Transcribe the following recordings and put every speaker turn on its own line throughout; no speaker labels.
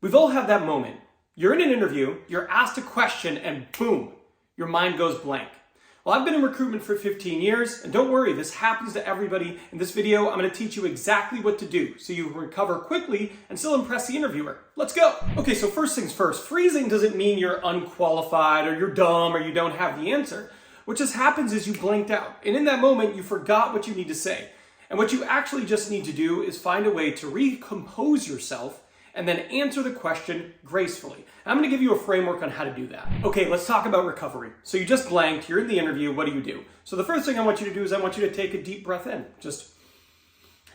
We've all had that moment. You're in an interview, you're asked a question, and boom, your mind goes blank. Well, I've been in recruitment for 15 years, and don't worry, this happens to everybody. In this video, I'm going to teach you exactly what to do so you can recover quickly and still impress the interviewer. Let's go. Okay, so first things first, freezing doesn't mean you're unqualified or you're dumb or you don't have the answer. What just happens is you blanked out, and in that moment, you forgot what you need to say. And what you actually just need to do is find a way to recompose yourself and then answer the question gracefully. I'm going to give you a framework on how to do that. Okay, let's talk about recovery. So you just blanked, you're in the interview, what do? So the first thing I want you to do is I want you to take a deep breath in. Just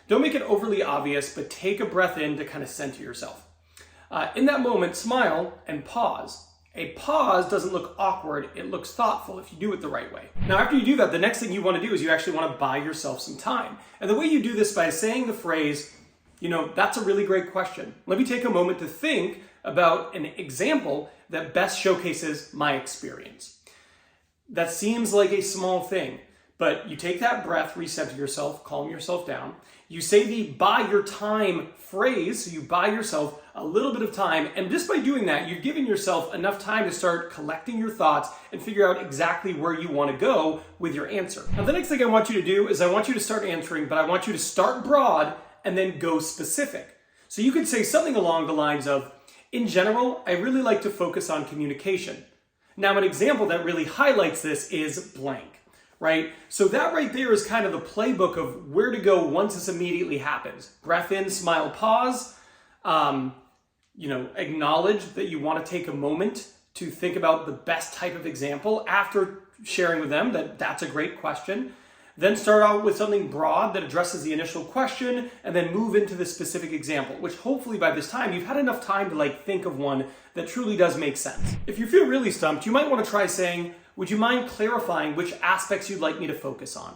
don't make it overly obvious, but take a breath in to kind of center yourself. In that moment, smile and pause. A pause doesn't look awkward, it looks thoughtful if you do it the right way. Now after you do that, the next thing you want to do is you actually want to buy yourself some time. And the way you do this by saying the phrase, that's a really great question. Let me take a moment to think about an example that best showcases my experience. That seems like a small thing, but you take that breath, reset yourself, calm yourself down. You say the buy your time phrase, so you buy yourself a little bit of time, and just by doing that, you've given yourself enough time to start collecting your thoughts and figure out exactly where you want to go with your answer. Now the next thing I want you to do is I want you to start answering, but I want you to start broad and then go specific. So you could say something along the lines of, in general, I really like to focus on communication. Now, an example that really highlights this is blank, right? So that right there is kind of the playbook of where to go once this immediately happens. Breath in, smile, pause. Acknowledge that you want to take a moment to think about the best type of example after sharing with them that that's a great question. Then start out with something broad that addresses the initial question and then move into the specific example, which hopefully by this time you've had enough time to think of one that truly does make sense. If you feel really stumped, you might want to try saying, would you mind clarifying which aspects you'd like me to focus on?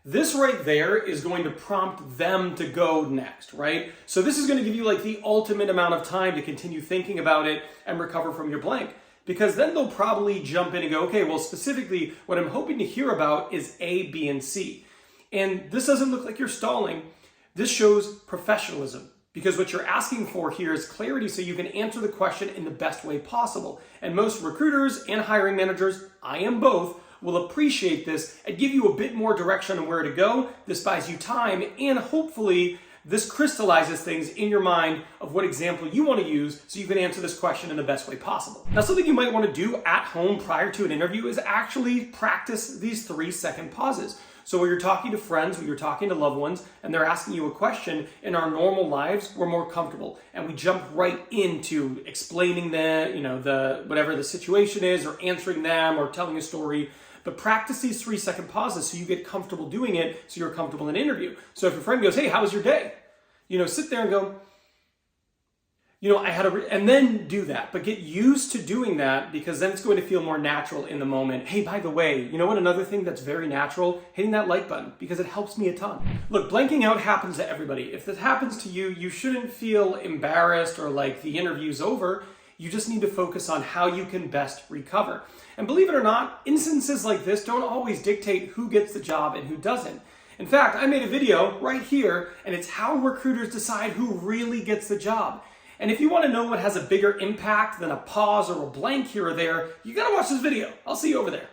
This right there is going to prompt them to go next, right? So this is going to give you the ultimate amount of time to continue thinking about it and recover from your blank. Because then they'll probably jump in and go, okay, well, specifically, what I'm hoping to hear about is A, B, and C. And this doesn't look like you're stalling. This shows professionalism. Because what you're asking for here is clarity so you can answer the question in the best way possible. And most recruiters and hiring managers, I am both, will appreciate this and give you a bit more direction on where to go. This buys you time, and hopefully this crystallizes things in your mind of what example you want to use so you can answer this question in the best way possible. Now, something you might want to do at home prior to an interview is actually practice these 3-second pauses. So when you're talking to friends, when you're talking to loved ones, and they're asking you a question, in our normal lives, we're more comfortable. And we jump right into explaining whatever the situation is, or answering them, or telling a story. But practice these 3-second pauses so you get comfortable doing it, so you're comfortable in an interview. So if your friend goes, hey, how was your day? Sit there and go, and then do that. But get used to doing that, because then it's going to feel more natural in the moment. Hey, by the way, you know what? Another thing that's very natural, hitting that like button, because it helps me a ton. Look, blanking out happens to everybody. If this happens to you, you shouldn't feel embarrassed or like the interview's over. You just need to focus on how you can best recover. And believe it or not, instances like this don't always dictate who gets the job and who doesn't. In fact, I made a video right here, and it's how recruiters decide who really gets the job. And if you want to know what has a bigger impact than a pause or a blank here or there, you gotta watch this video. I'll see you over there.